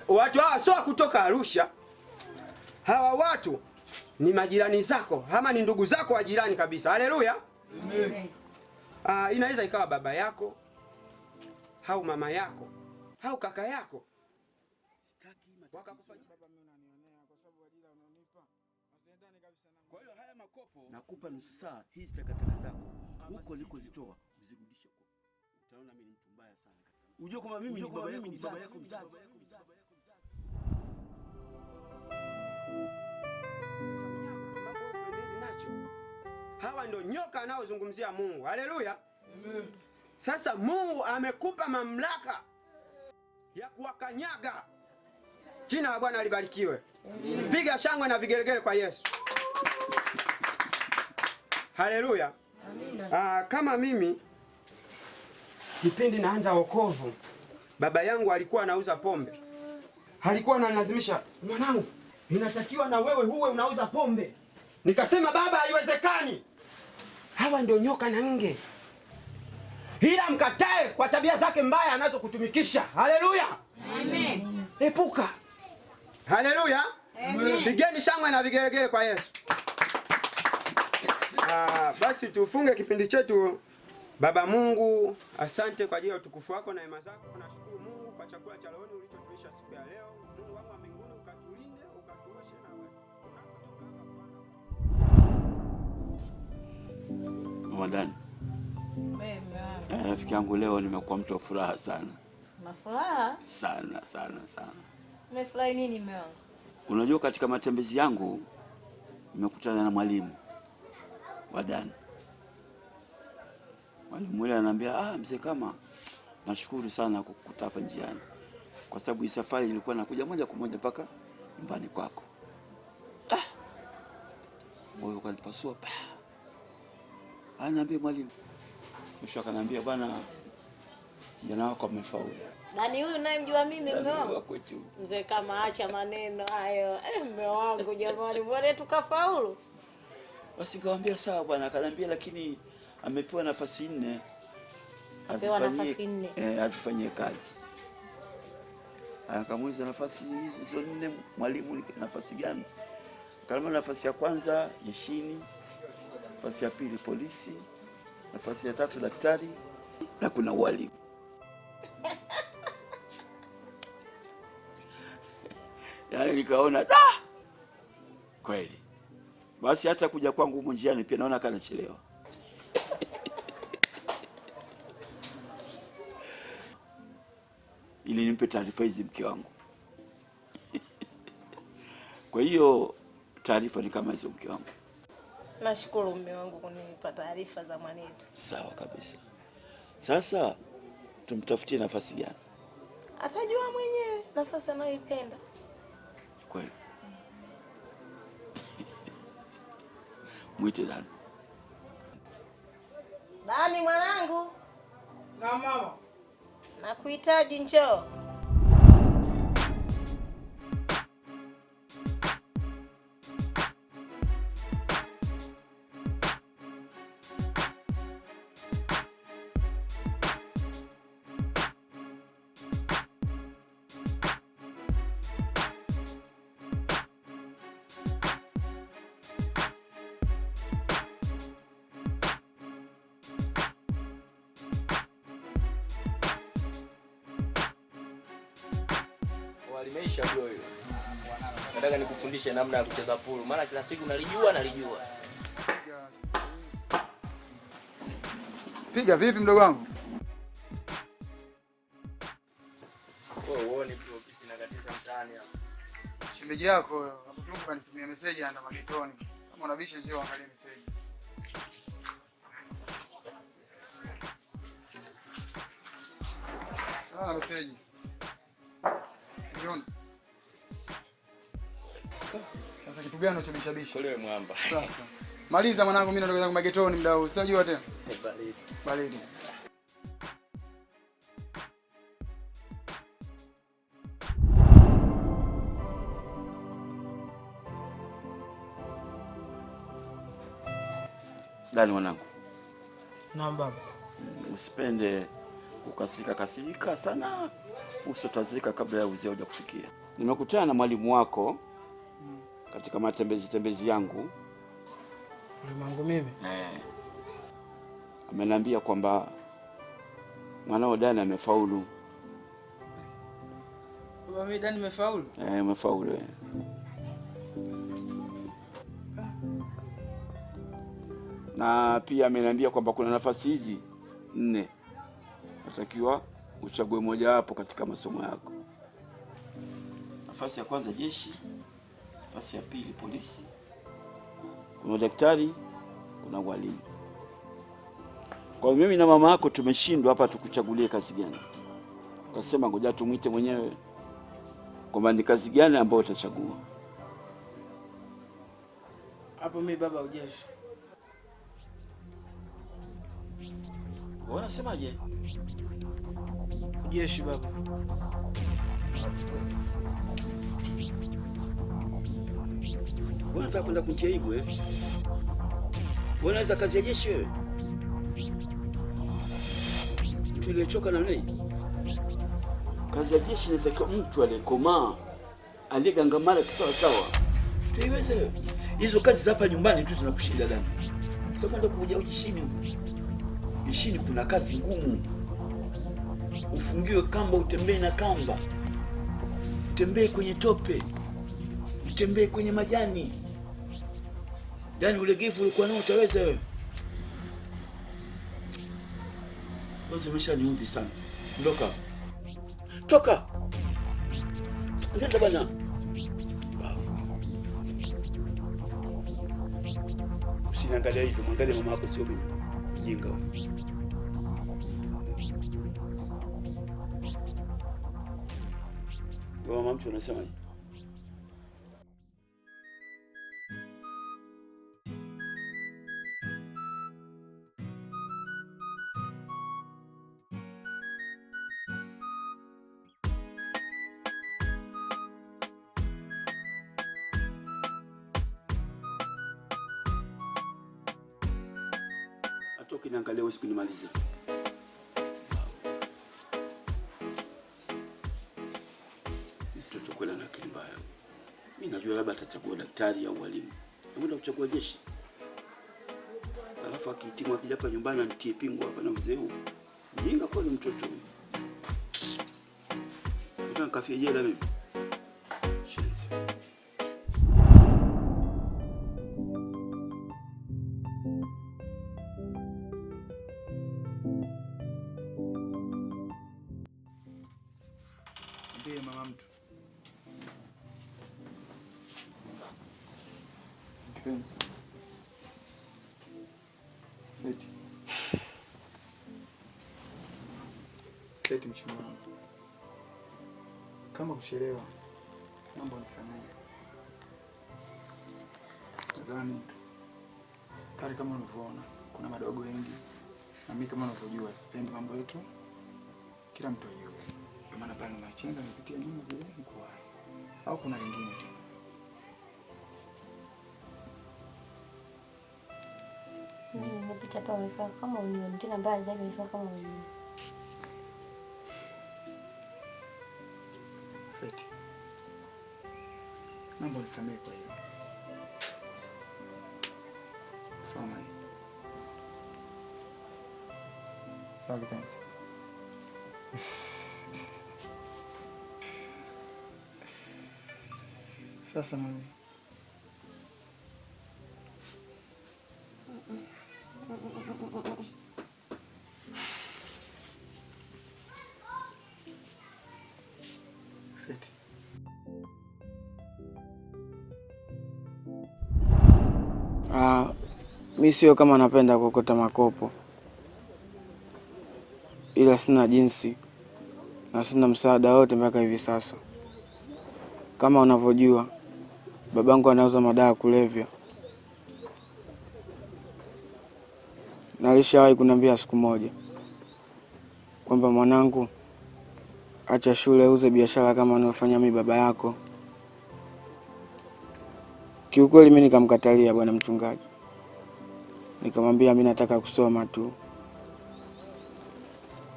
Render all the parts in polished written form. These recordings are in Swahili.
Watu hawa sio kutoka Arusha. Hawa watu ni majirani zako, ama ni ndugu zako wa jirani kabisa. Haleluya. Amen. Inaweza ikawa baba yako au mama yako au kaka yako. Wakakufanyia baba, mimi unanionea kwa sababu ajira unanipa. Usiendane kabisa na. Kwa hiyo haya makopo nakupa nusu saa, hizi takataka zako huko nilikozitoa mzirudishe kwa. Utaona mimi ni mtu mbaya sana. Unajua kwamba mimi ni baba yako mzazi. Hawa ndio nyoka anaozungumzia Mungu. Haleluya. Amen. Sasa Mungu amekupa mamlaka ya kuwakanyaga. Jina la Bwana libarikiwe. Amen. Piga shangwe na vigelegele kwa Yesu. Haleluya. Amen. Kama mimi kipindi naanza wokovu, baba yangu alikuwa anauza pombe. Alikuwa ananilazimisha, mwanangu, inatakiwa na wewe huwe unauza pombe. Nikasema baba, haiwezekani. Hawa ndio nyoka na nge. Ila mkatae kwa tabia zake mbaya anazokutumikisha. Haleluya. Amen. Epuka. Haleluya. Amen. Pigeni shangwe na vigelegele kwa Yesu. Basi tufunge kipindi chetu. Baba Mungu, asante kwa ajili ya utukufu wako na neema zako. Nashukuru Mungu kwa chakula cha rohoni ulichotulisha siku ya leo. Mungu wangu wa mbinguni, ukatulinde, ukatuoshe na wewe. Ramadhani. Rafiki yangu, leo nimekuwa mtu wa furaha sana. Na furaha? Sana. Umefurahi nini mume wangu? Unajua katika matembezi yangu nimekutana na mwalimu wa Dani. Mwalimu yule ananiambia, mzee Kama, nashukuru sana kukukuta hapa njiani. Kwa sababu hii safari ilikuwa nakuja moja kwa moja mpaka nyumbani kwako. Moyo ukanipasua. Ananiambia mwalimu. Mwisho akanambia, bwana, kijana wako amefaulu. Nani huyu unayemjua mimi mume wangu? Mzee Kama, acha maneno hayo. Mume wangu jamani, mbona tukafaulu? Basi nikamwambia sawa bwana, akanambia lakini amepewa nafasi 4. Amepewa nafasi 4. Azifanyie kazi. Akamuuliza nafasi hizo 4 mwalimu ni nafasi gani? Kama nafasi ya kwanza jeshini, nafasi ya pili polisi, nafasi ya 3 daktari, na kuna walimu. Yaani nikaona kweli. Basi hata kuja kwangu huko njiani pia naona kana chelewa. Ili nimpe taarifa hizi mke wangu. Kwa hiyo taarifa ni kama hizo mke wangu. Nashukuru mume wangu kunipa taarifa za mwanetu. Sawa kabisa. Sasa tumtafutie nafasi gani? Atajua mwenyewe nafasi anayoipenda. Kweli. Mwite Dani. Dani mwanangu. Na mama. Nakuhitaji, njoo. Limeisha bro hiyo. Nataka nikufundishe namna ya kucheza pool. Maana kila siku nalijua. Piga vipi mdogo wangu? Uone bro, kisi nakatiza mtaani hapa. Shemeji yako hapo kanitumia message na magetoni. Kama unabisha njoo angalia message. Message. John. Sasa kitu gani unachobishabisha? Wewe mwamba. Sasa. Maliza mwanangu, mimi natoka zangu magetoni mdau. Usijua tena. Baridi. Dani mwanangu. Naam baba. Usipende kukasika sana. uso utazika kabla ya uzee huja kufikia. Nimekutana na mwalimu wako katika matembezi yangu. Mwalimu wangu mimi? Ameniambia kwamba mwanao Dani amefaulu. Baba, mimi Dani amefaulu? Amefaulu. Na pia ameniambia kwamba kuna nafasi hizi 4. Natakiwa uchague moja wapo katika masomo yako. Nafasi ya kwanza jeshi, nafasi ya pili polisi, kuna daktari, kuna walimu. Kwa mimi na mama yako tumeshindwa hapa tukuchagulie kazi gani. Kasema ngoja tumwite mwenyewe kwamba ni kazi gani ambayo utachagua. Hapo mimi baba ujeshi. Unasemaje? Ujeshi baba. Unataka kwenda kutia aibu wewe? Unaweza kazi ya jeshi wewe? Tulichoka na nini? Kazi ya jeshi inatakiwa mtu aliyekomaa, aliyegangamana kisawa sawa. Tuiweze. Hizo kazi za hapa nyumbani tu tunakushinda Dani. Tutakwenda kuja ujishini. Jeshini kuna kazi ngumu. Ufungiwe kamba, utembee na kamba. Utembee kwenye tope. Utembee kwenye majani. Dani, ulegevu ulikuwa nao utaweza wewe? Wewe umeshaniudhi sana. Ondoka. Toka. Nenda bana. Usiniangalia hivyo, mwangalie mama yako, sio mimi. Jinga wewe. Mama mtu anasemaje? Atoki niangalie usiku nimalize. Mtoto kwenda na akili mbaya. Mimi najua labda atachagua daktari au walimu. Anaenda kuchagua jeshi. Alafu akihitimu akija hapa nyumbani anitie pingu hapa na uzee huu. Jinga kwa ni mtoto huyu. Tutaka kafia jela mimi. Shenzi. Ndiye mama mtu. Kipenzi. Eti. Eti mchumba wangu. Kama kuchelewa, naomba unisamehe. Nadhani pale kama unavyoona kuna madogo wengi. Na mimi kama unavyojua sipendi mambo yetu kila mtu ajue. Kwa maana pale nimechenga nipitia nyuma vile mkuwahi. Au kuna lingine tena? Mimi nimepita hapa umefaa kama unioni, tena mbaya zaidi umefaa kama unioni. Feti. Naomba unisamehe kwa hiyo. Sawa mai. Sawa kipenzi. Sasa mami. Feti. Mimi sio kama napenda kuokota makopo, ila sina jinsi na sina msaada wote mpaka hivi sasa. Kama unavyojua babangu anauza madawa ya kulevya. Na alishawahi kuniambia siku moja kwamba mwanangu, acha shule uze biashara kama anayofanya mimi baba yako. Kiukweli mimi nikamkatalia bwana mchungaji. Nikamwambia mimi nataka kusoma tu.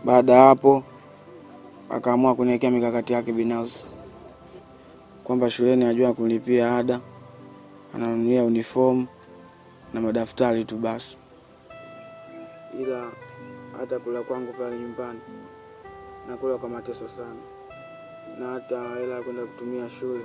Baada hapo akaamua kuniwekea mikakati yake binafsi kwamba shuleni ajua kulipia ada, ananunulia uniform na madaftari tu basi. Ila hata kula kwangu pale nyumbani nakula kwa mateso sana, na hata hela ya kwenda kutumia shule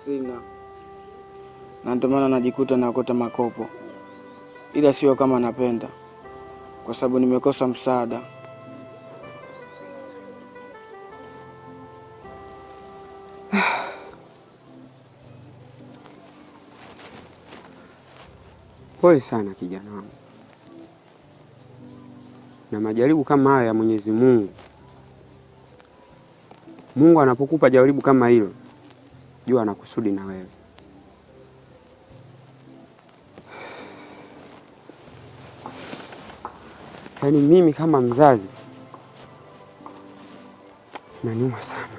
sina, na ndio maana najikuta nakota makopo, ila sio kama napenda, kwa sababu nimekosa msaada. Pole sana kijana wangu, na majaribu kama haya ya Mwenyezi Mungu. Mungu anapokupa jaribu kama hilo, jua anakusudi na wewe. Yaani mimi kama mzazi naniuma sana.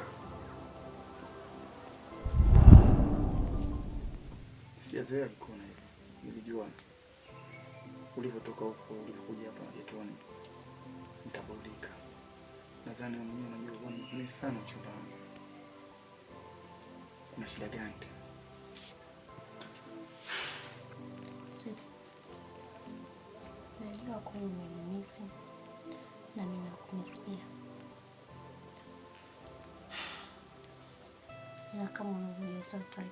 Sijazoea kuona hivi. Nilijua ulivyotoka huko, ulivyokuja hapa getoni nitabadilika. Nadhani wewe mwenyewe unajua bwana, ni sana mchumba wangu. Kuna shida gani? Sweet. Najua kweli umenimisi na mimi nakumisi pia. Ila kama unavyojua sio kike.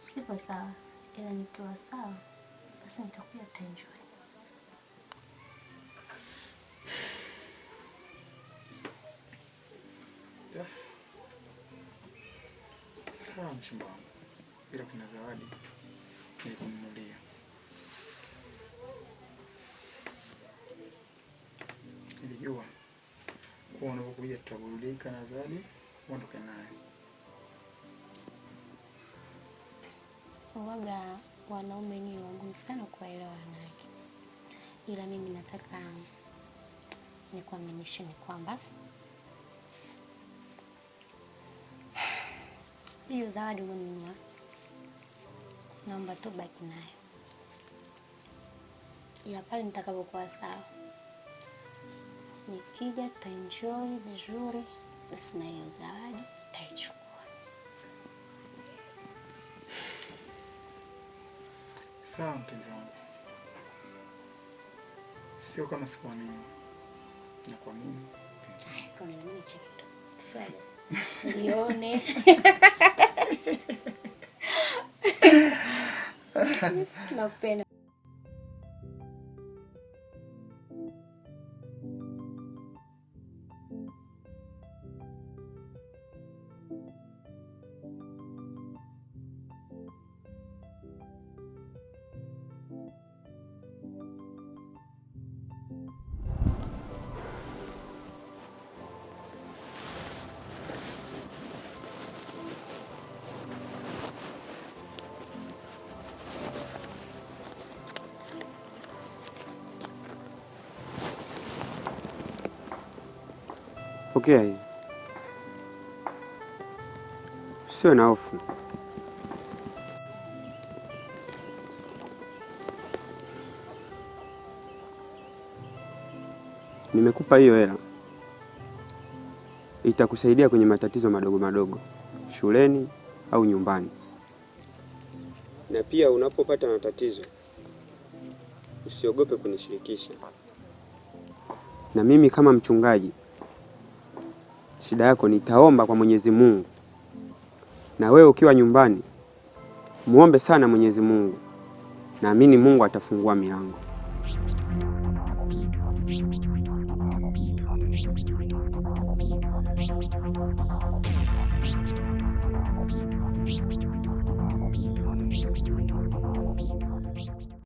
Sipo sawa, ila nikiwa sawa basi nitakuja kuenjoy. Sawa mchumba wangu, ila kuna zawadi nilikununulia. Nilijua kuwa unapokuja tutaburudika na zawadi uondoke naye. Waga wanaume ni wagumu sana kuwaelewa wanawake, ila mimi nataka nikuaminishe ni kwamba hiyo zawadi unanunua, naomba tu baki nayo, ila pale nitakapokuwa sawa, nikija tutaenjoy vizuri, basi na hiyo zawadi taichukua. Sawa mpenzi wangu, sio kama sikuamini, nakuamini. Kwa nini cheki friends nione napenda. Okay. Sio na hofu. Nimekupa hiyo hela. Itakusaidia kwenye matatizo madogo madogo shuleni au nyumbani. Na pia unapopata matatizo usiogope kunishirikisha. Na mimi kama mchungaji, shida yako nitaomba kwa Mwenyezi Mungu. Na wewe ukiwa nyumbani, muombe sana Mwenyezi Mungu. Naamini Mungu atafungua milango.